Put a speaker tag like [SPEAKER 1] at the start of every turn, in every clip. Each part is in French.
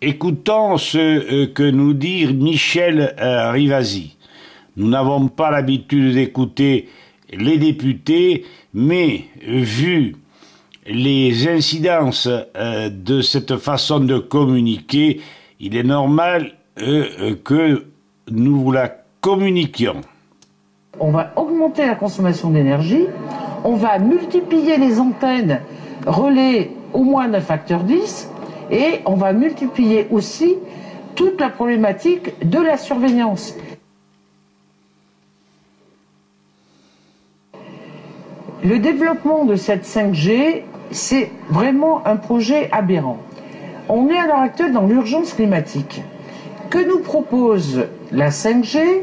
[SPEAKER 1] Écoutons ce que nous dit Michel Rivasi. Nous n'avons pas l'habitude d'écouter les députés, mais vu les incidences de cette façon de communiquer, il est normal que nous vous la communiquions.
[SPEAKER 2] On va augmenter la consommation d'énergie, on va multiplier les antennes relais au moins d'un facteur 10 et on va multiplier aussi toute la problématique de la surveillance. Le développement de cette 5G, c'est vraiment un projet aberrant. On est à l'heure actuelle dans l'urgence climatique. Que nous propose la 5G?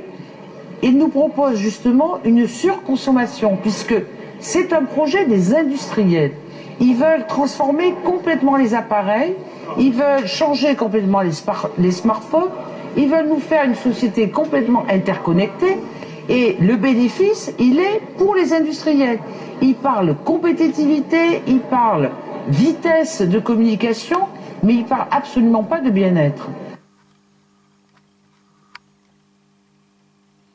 [SPEAKER 2] Il nous propose justement une surconsommation, puisque c'est un projet des industriels. Ils veulent transformer complètement les appareils, ils veulent changer complètement les smartphones, ils veulent nous faire une société complètement interconnectée, et le bénéfice, il est pour les industriels. Ils parlent compétitivité, ils parlent vitesse de communication, mais ils ne parlent absolument pas de bien-être.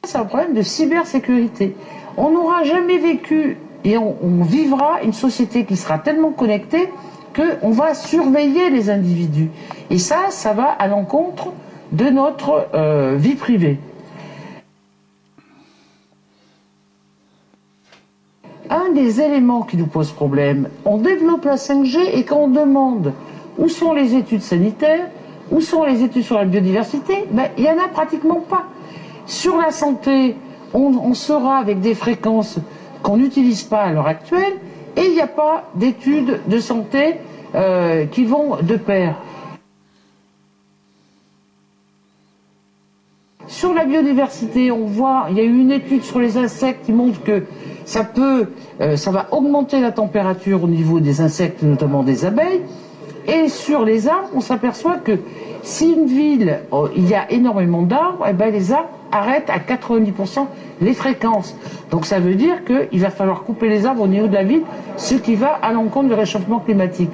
[SPEAKER 2] C'est un problème de cybersécurité. On n'aura jamais vécu et on vivra une société qui sera tellement connectée qu'on va surveiller les individus. Et ça va à l'encontre de notre vie privée. Un des éléments qui nous pose problème, on développe la 5G et quand on demande où sont les études sanitaires, où sont les études sur la biodiversité, ben, il n'y en a pratiquement pas. Sur la santé, on sera avec des fréquences qu'on n'utilise pas à l'heure actuelle et il n'y a pas d'études de santé qui vont de pair. Sur la biodiversité, on voit, il y a eu une étude sur les insectes qui montre que ça va augmenter la température au niveau des insectes, notamment des abeilles. Et sur les arbres, on s'aperçoit que si une ville, il y a énormément d'arbres, eh ben les arbres arrêtent à 90% les fréquences. Donc ça veut dire qu'il va falloir couper les arbres au niveau de la ville, ce qui va à l'encontre du réchauffement climatique.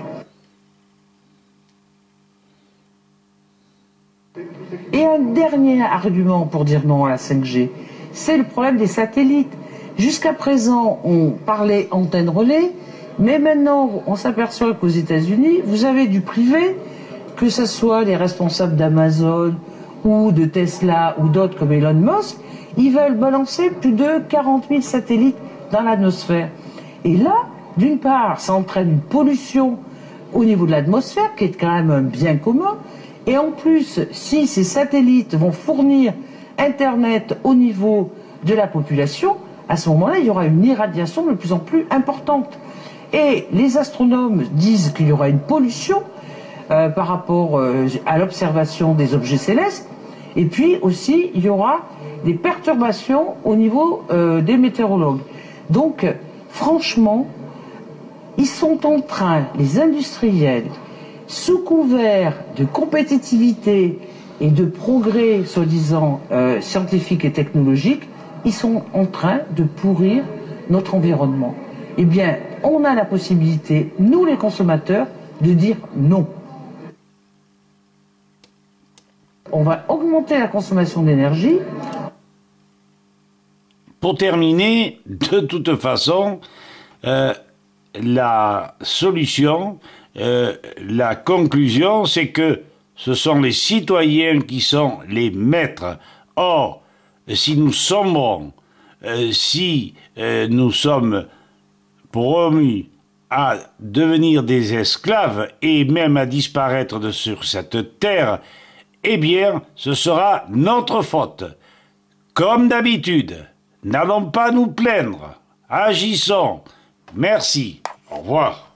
[SPEAKER 2] Et un dernier argument pour dire non à la 5G, c'est le problème des satellites. Jusqu'à présent, on parlait antenne relais, mais maintenant, on s'aperçoit qu'aux États-Unis, vous avez du privé, que ce soit les responsables d'Amazon ou de Tesla ou d'autres comme Elon Musk, ils veulent balancer plus de 40 000 satellites dans l'atmosphère. Et là, d'une part, ça entraîne une pollution au niveau de l'atmosphère, qui est quand même un bien commun, et en plus, si ces satellites vont fournir Internet au niveau de la population, à ce moment-là, il y aura une irradiation de plus en plus importante. Et les astronomes disent qu'il y aura une pollution par rapport à l'observation des objets célestes. Et puis aussi, il y aura des perturbations au niveau des météorologues. Donc, franchement, ils sont en train, les industriels, sous couvert de compétitivité et de progrès, soi-disant, scientifiques et technologiques, ils sont en train de pourrir notre environnement. Eh bien, on a la possibilité, nous les consommateurs, de dire non. On va augmenter la consommation d'énergie.
[SPEAKER 1] Pour terminer, de toute façon, la solution, la conclusion, c'est que ce sont les citoyens qui sont les maîtres. Or, si nous sombrons, si nous sommes promus à devenir des esclaves et même à disparaître sur cette terre, eh bien, ce sera notre faute. Comme d'habitude, n'allons pas nous plaindre. Agissons. Merci. Au revoir.